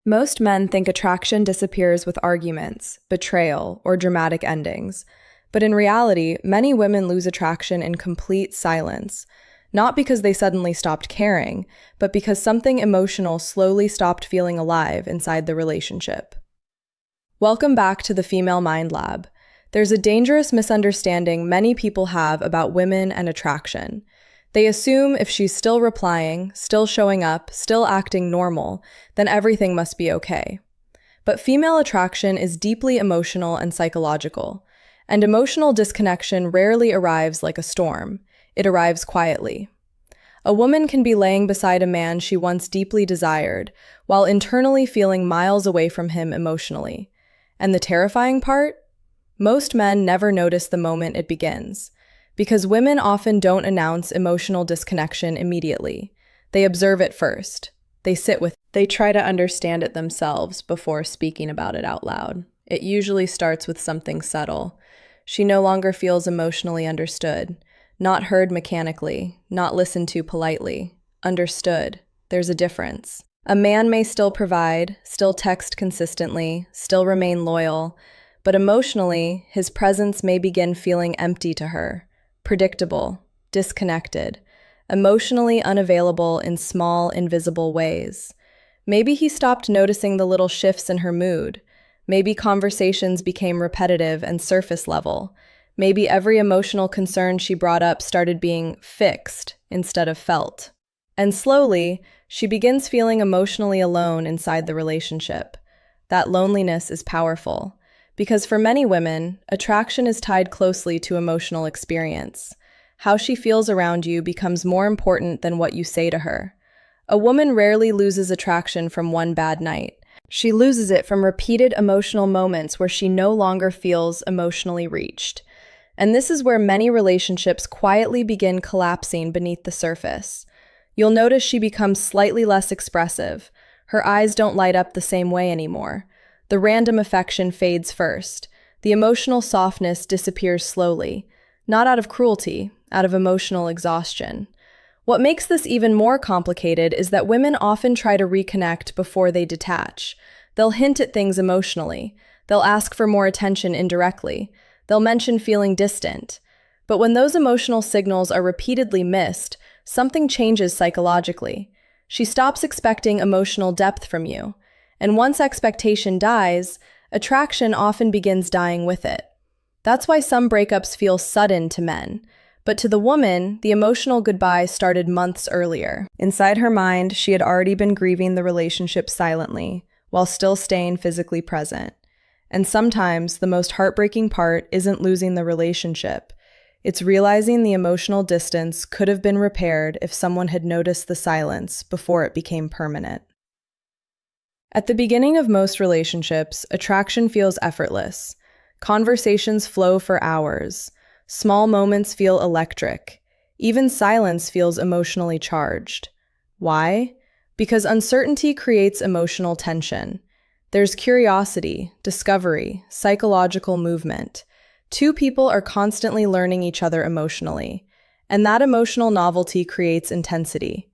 Most men think attraction disappears with arguments, betrayal, or dramatic endings. But in reality, many women lose attraction in complete silence, not because they suddenly stopped caring, but because something emotional slowly stopped feeling alive inside the relationship. Welcome back to the Female Mind Lab. There's a dangerous misunderstanding many people have about women and attraction. They assume if she's still replying, still showing up, still acting normal, then everything must be okay. But female attraction is deeply emotional and psychological, and emotional disconnection rarely arrives like a storm. It arrives quietly. A woman can be laying beside a man she once deeply desired, while internally feeling miles away from him emotionally. And the terrifying part? Most men never notice the moment it begins. Because women often don't announce emotional disconnection immediately. They observe it first. They sit with it. They try to understand it themselves before speaking about it out loud. It usually starts with something subtle. She no longer feels emotionally understood, not heard mechanically, not listened to politely. Understood. There's a difference. A man may still provide, still text consistently, still remain loyal, but emotionally, his presence may begin feeling empty to her. Predictable, disconnected, emotionally unavailable in small, invisible ways. Maybe he stopped noticing the little shifts in her mood. Maybe conversations became repetitive and surface level. Maybe every emotional concern she brought up started being fixed instead of felt. And slowly, she begins feeling emotionally alone inside the relationship. That loneliness is powerful. Because for many women, attraction is tied closely to emotional experience. How she feels around you becomes more important than what you say to her. A woman rarely loses attraction from one bad night. She loses it from repeated emotional moments where she no longer feels emotionally reached. And this is where many relationships quietly begin collapsing beneath the surface. You'll notice she becomes slightly less expressive. Her eyes don't light up the same way anymore. The random affection fades first. The emotional softness disappears slowly, not out of cruelty, out of emotional exhaustion. What makes this even more complicated is that women often try to reconnect before they detach. They'll hint at things emotionally. They'll ask for more attention indirectly. They'll mention feeling distant. But when those emotional signals are repeatedly missed, something changes psychologically. She stops expecting emotional depth from you. And once expectation dies, attraction often begins dying with it. That's why some breakups feel sudden to men. But to the woman, the emotional goodbye started months earlier. Inside her mind, she had already been grieving the relationship silently, while still staying physically present. And sometimes, the most heartbreaking part isn't losing the relationship. It's realizing the emotional distance could have been repaired if someone had noticed the silence before it became permanent. At the beginning of most relationships, attraction feels effortless. Conversations flow for hours. Small moments feel electric. Even silence feels emotionally charged. Why? Because uncertainty creates emotional tension. There's curiosity, discovery, psychological movement. Two people are constantly learning each other emotionally, and that emotional novelty creates intensity.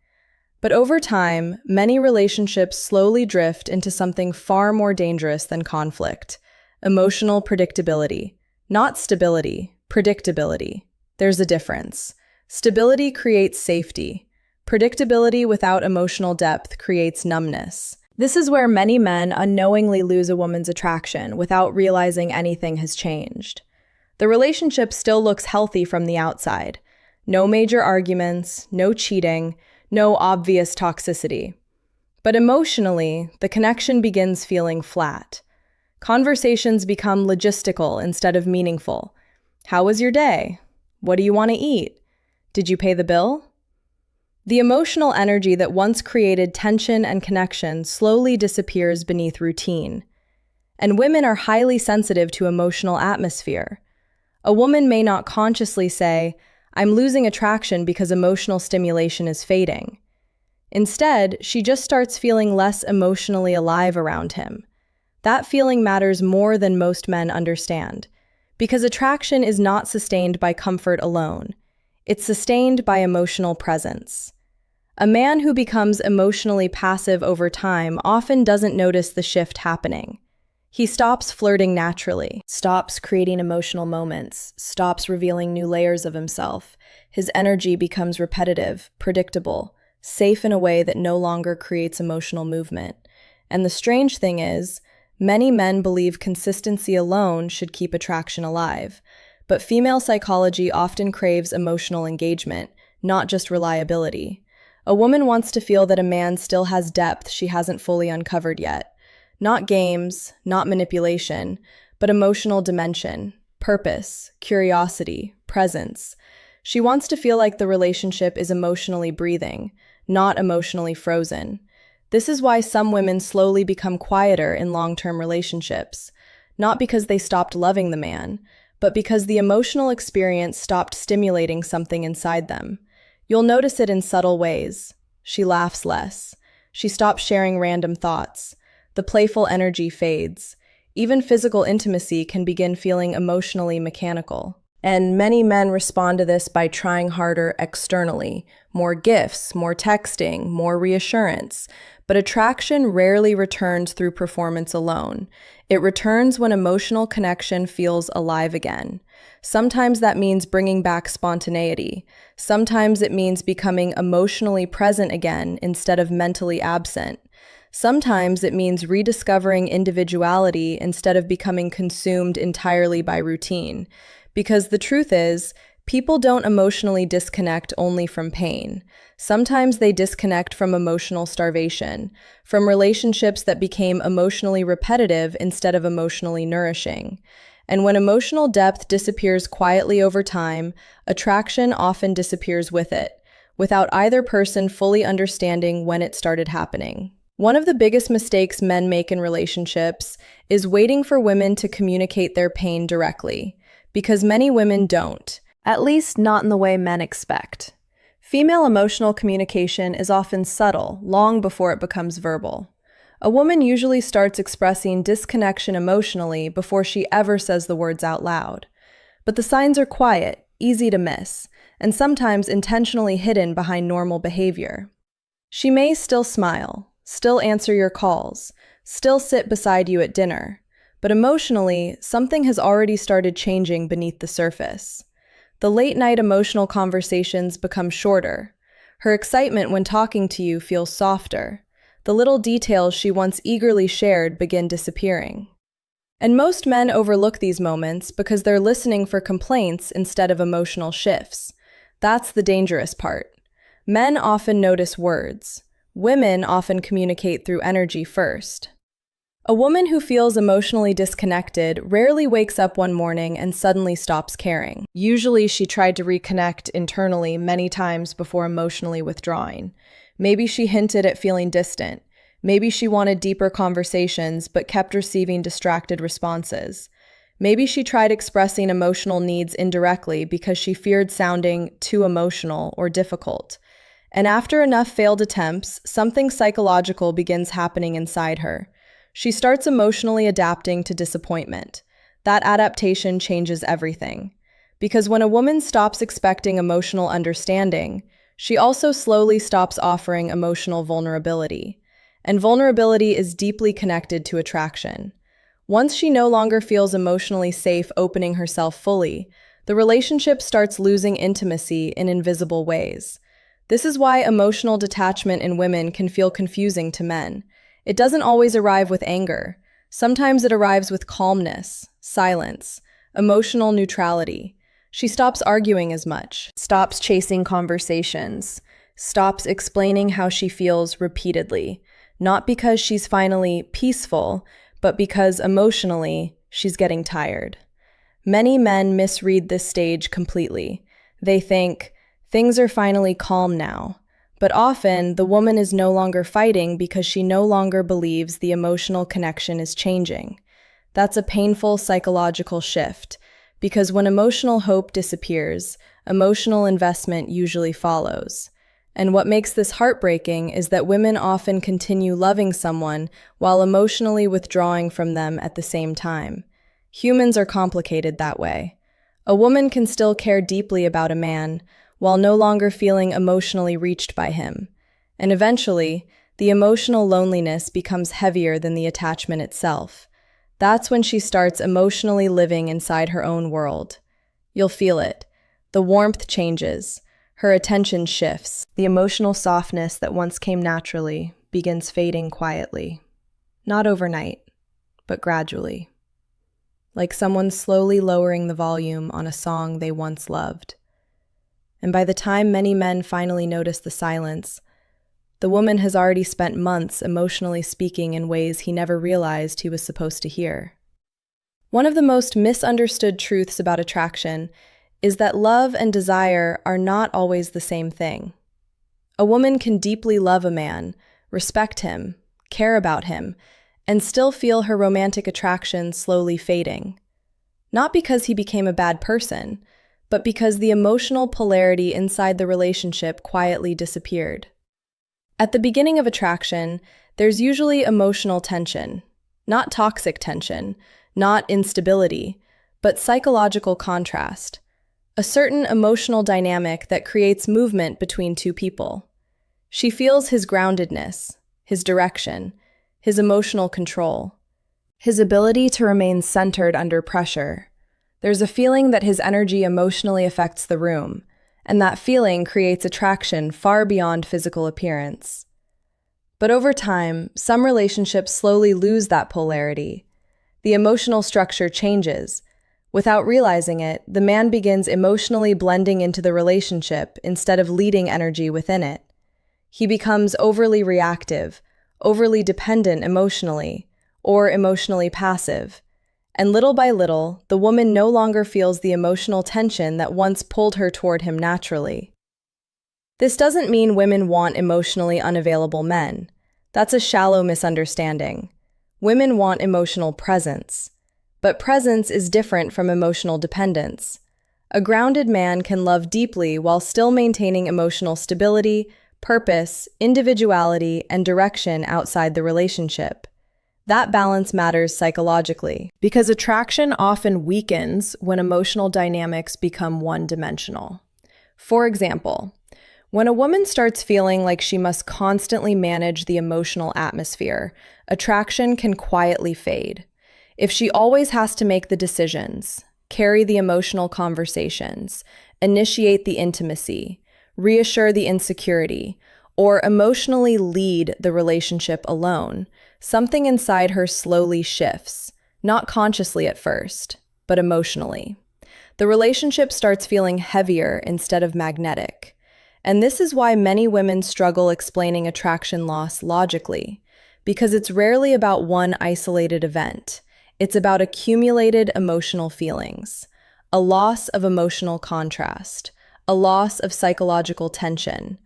But over time, many relationships slowly drift into something far more dangerous than conflict: emotional predictability. Not stability, predictability. There's a difference. Stability creates safety. Predictability without emotional depth creates numbness. This is where many men unknowingly lose a woman's attraction without realizing anything has changed. The relationship still looks healthy from the outside. No major arguments, no cheating, no obvious toxicity. But emotionally, the connection begins feeling flat. Conversations become logistical instead of meaningful. How was your day? What do you want to eat? Did you pay the bill? The emotional energy that once created tension and connection slowly disappears beneath routine. And women are highly sensitive to emotional atmosphere. A woman may not consciously say, "I'm losing attraction because emotional stimulation is fading." Instead, she just starts feeling less emotionally alive around him. That feeling matters more than most men understand, because attraction is not sustained by comfort alone. It's sustained by emotional presence. A man who becomes emotionally passive over time often doesn't notice the shift happening. He stops flirting naturally, stops creating emotional moments, stops revealing new layers of himself. His energy becomes repetitive, predictable, safe in a way that no longer creates emotional movement. And the strange thing is, many men believe consistency alone should keep attraction alive. But female psychology often craves emotional engagement, not just reliability. A woman wants to feel that a man still has depth she hasn't fully uncovered yet. Not games, not manipulation, but emotional dimension, purpose, curiosity, presence. She wants to feel like the relationship is emotionally breathing, not emotionally frozen. This is why some women slowly become quieter in long-term relationships, not because they stopped loving the man, but because the emotional experience stopped stimulating something inside them. You'll notice it in subtle ways. She laughs less. She stops sharing random thoughts. The playful energy fades. Even physical intimacy can begin feeling emotionally mechanical. And many men respond to this by trying harder externally. More gifts, more texting, more reassurance. But attraction rarely returns through performance alone. It returns when emotional connection feels alive again. Sometimes that means bringing back spontaneity. Sometimes it means becoming emotionally present again instead of mentally absent. Sometimes it means rediscovering individuality instead of becoming consumed entirely by routine. Because the truth is, people don't emotionally disconnect only from pain. Sometimes they disconnect from emotional starvation, from relationships that became emotionally repetitive instead of emotionally nourishing. And when emotional depth disappears quietly over time, attraction often disappears with it, without either person fully understanding when it started happening. One of the biggest mistakes men make in relationships is waiting for women to communicate their pain directly, because many women don't, at least not in the way men expect. Female emotional communication is often subtle, long before it becomes verbal. A woman usually starts expressing disconnection emotionally before she ever says the words out loud. But the signs are quiet, easy to miss, and sometimes intentionally hidden behind normal behavior. She may still smile, still answer your calls, still sit beside you at dinner, but emotionally, something has already started changing beneath the surface. The late-night emotional conversations become shorter. Her excitement when talking to you feels softer. The little details she once eagerly shared begin disappearing. And most men overlook these moments because they're listening for complaints instead of emotional shifts. That's the dangerous part. Men often notice words. Women often communicate through energy first. A woman who feels emotionally disconnected rarely wakes up one morning and suddenly stops caring. Usually she tried to reconnect internally many times before emotionally withdrawing. Maybe she hinted at feeling distant. Maybe she wanted deeper conversations but kept receiving distracted responses. Maybe she tried expressing emotional needs indirectly because she feared sounding too emotional or difficult. And after enough failed attempts, something psychological begins happening inside her. She starts emotionally adapting to disappointment. That adaptation changes everything. Because when a woman stops expecting emotional understanding, she also slowly stops offering emotional vulnerability. And vulnerability is deeply connected to attraction. Once she no longer feels emotionally safe opening herself fully, the relationship starts losing intimacy in invisible ways. This is why emotional detachment in women can feel confusing to men. It doesn't always arrive with anger. Sometimes it arrives with calmness, silence, emotional neutrality. She stops arguing as much, stops chasing conversations, stops explaining how she feels repeatedly, not because she's finally peaceful, but because emotionally, she's getting tired. Many men misread this stage completely. They think, things are finally calm now. But often, the woman is no longer fighting because she no longer believes the emotional connection is changing. That's a painful psychological shift, because when emotional hope disappears, emotional investment usually follows. And what makes this heartbreaking is that women often continue loving someone while emotionally withdrawing from them at the same time. Humans are complicated that way. A woman can still care deeply about a man, while no longer feeling emotionally reached by him. And eventually, the emotional loneliness becomes heavier than the attachment itself. That's when she starts emotionally living inside her own world. You'll feel it. The warmth changes. Her attention shifts. The emotional softness that once came naturally begins fading quietly. Not overnight, but gradually. Like someone slowly lowering the volume on a song they once loved. And by the time many men finally notice the silence, the woman has already spent months emotionally speaking in ways he never realized he was supposed to hear. One of the most misunderstood truths about attraction is that love and desire are not always the same thing. A woman can deeply love a man, respect him, care about him, and still feel her romantic attraction slowly fading. Not because he became a bad person, but because the emotional polarity inside the relationship quietly disappeared. At the beginning of attraction, there's usually emotional tension, not toxic tension, not instability, but psychological contrast, a certain emotional dynamic that creates movement between two people. She feels his groundedness, his direction, his emotional control, his ability to remain centered under pressure. There's a feeling that his energy emotionally affects the room, and that feeling creates attraction far beyond physical appearance. But over time, some relationships slowly lose that polarity. The emotional structure changes. Without realizing it, the man begins emotionally blending into the relationship instead of leading energy within it. He becomes overly reactive, overly dependent emotionally, or emotionally passive. And little by little, the woman no longer feels the emotional tension that once pulled her toward him naturally. This doesn't mean women want emotionally unavailable men. That's a shallow misunderstanding. Women want emotional presence. But presence is different from emotional dependence. A grounded man can love deeply while still maintaining emotional stability, purpose, individuality, and direction outside the relationship. That balance matters psychologically, because attraction often weakens when emotional dynamics become one-dimensional. For example, when a woman starts feeling like she must constantly manage the emotional atmosphere, attraction can quietly fade. If she always has to make the decisions, carry the emotional conversations, initiate the intimacy, reassure the insecurity, or emotionally lead the relationship alone, something inside her slowly shifts, not consciously at first, but emotionally. The relationship starts feeling heavier instead of magnetic. And this is why many women struggle explaining attraction loss logically, because it's rarely about one isolated event. It's about accumulated emotional feelings, a loss of emotional contrast, a loss of psychological tension,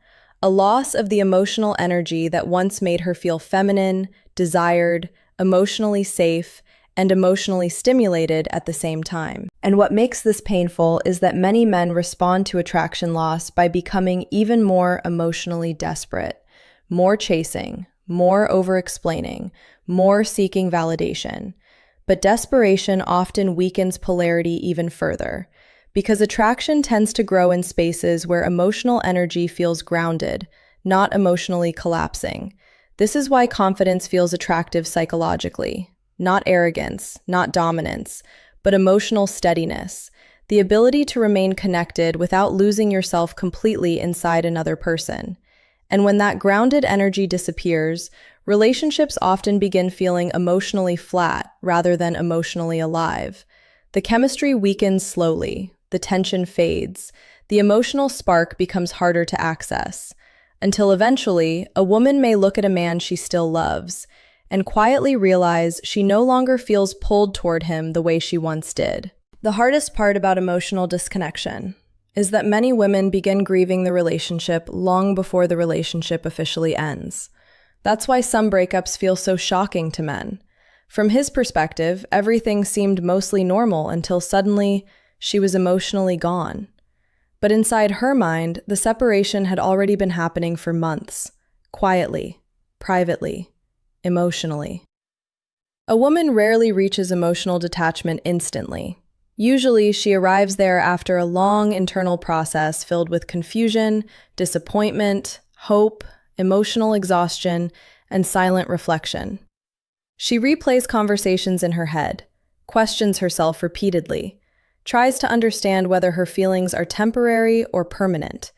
a loss of the emotional energy that once made her feel feminine, desired, emotionally safe, and emotionally stimulated at the same time. And what makes this painful is that many men respond to attraction loss by becoming even more emotionally desperate, more chasing, more over-explaining, more seeking validation. But desperation often weakens polarity even further, because attraction tends to grow in spaces where emotional energy feels grounded, not emotionally collapsing. This is why confidence feels attractive psychologically. Not arrogance, not dominance, but emotional steadiness, the ability to remain connected without losing yourself completely inside another person. And when that grounded energy disappears, relationships often begin feeling emotionally flat rather than emotionally alive. The chemistry weakens slowly, the tension fades, the emotional spark becomes harder to access, until eventually, a woman may look at a man she still loves and quietly realize she no longer feels pulled toward him the way she once did. The hardest part about emotional disconnection is that many women begin grieving the relationship long before the relationship officially ends. That's why some breakups feel so shocking to men. From his perspective, everything seemed mostly normal until suddenly she was emotionally gone. But inside her mind, the separation had already been happening for months, quietly, privately, emotionally. A woman rarely reaches emotional detachment instantly. Usually, she arrives there after a long internal process filled with confusion, disappointment, hope, emotional exhaustion, and silent reflection. She replays conversations in her head, questions herself repeatedly, tries to understand whether her feelings are temporary or permanent.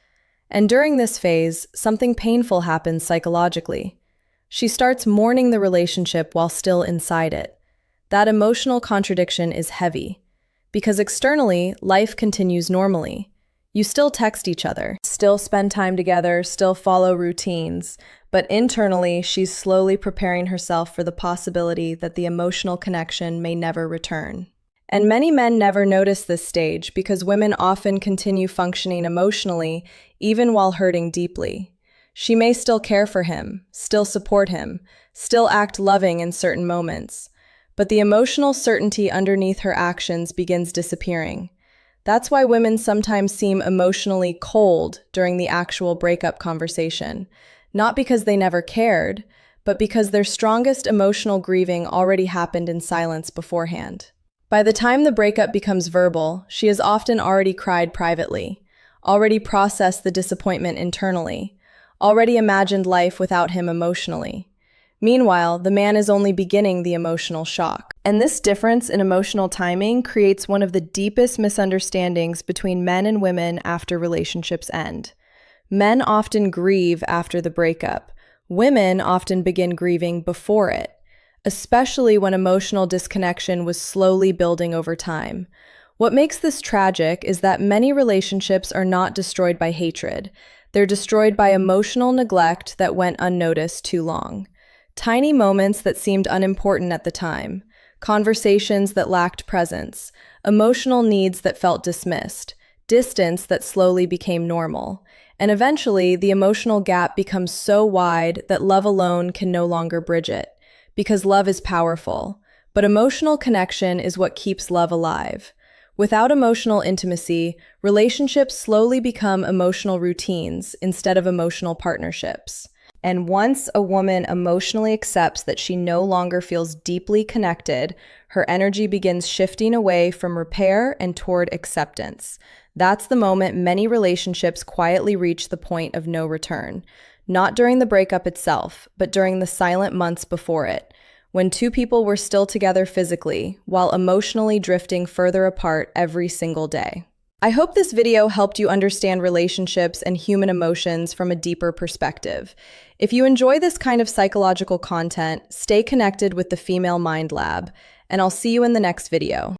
And during this phase, something painful happens psychologically. She starts mourning the relationship while still inside it. That emotional contradiction is heavy, because externally, life continues normally. You still text each other, still spend time together, still follow routines, but internally, she's slowly preparing herself for the possibility that the emotional connection may never return. And many men never notice this stage because women often continue functioning emotionally even while hurting deeply. She may still care for him, still support him, still act loving in certain moments, but the emotional certainty underneath her actions begins disappearing. That's why women sometimes seem emotionally cold during the actual breakup conversation, not because they never cared, but because their strongest emotional grieving already happened in silence beforehand. By the time the breakup becomes verbal, she has often already cried privately, already processed the disappointment internally, already imagined life without him emotionally. Meanwhile, the man is only beginning the emotional shock. And this difference in emotional timing creates one of the deepest misunderstandings between men and women after relationships end. Men often grieve after the breakup. Women often begin grieving before it, especially when emotional disconnection was slowly building over time. What makes this tragic is that many relationships are not destroyed by hatred. They're destroyed by emotional neglect that went unnoticed too long. Tiny moments that seemed unimportant at the time, conversations that lacked presence, emotional needs that felt dismissed, distance that slowly became normal. And eventually, the emotional gap becomes so wide that love alone can no longer bridge it. Because love is powerful, but emotional connection is what keeps love alive. Without emotional intimacy, relationships slowly become emotional routines instead of emotional partnerships. And once a woman emotionally accepts that she no longer feels deeply connected, her energy begins shifting away from repair and toward acceptance. That's the moment many relationships quietly reach the point of no return. Not during the breakup itself, but during the silent months before it, when two people were still together physically, while emotionally drifting further apart every single day. I hope this video helped you understand relationships and human emotions from a deeper perspective. If you enjoy this kind of psychological content, stay connected with the Female Mind Lab, and I'll see you in the next video.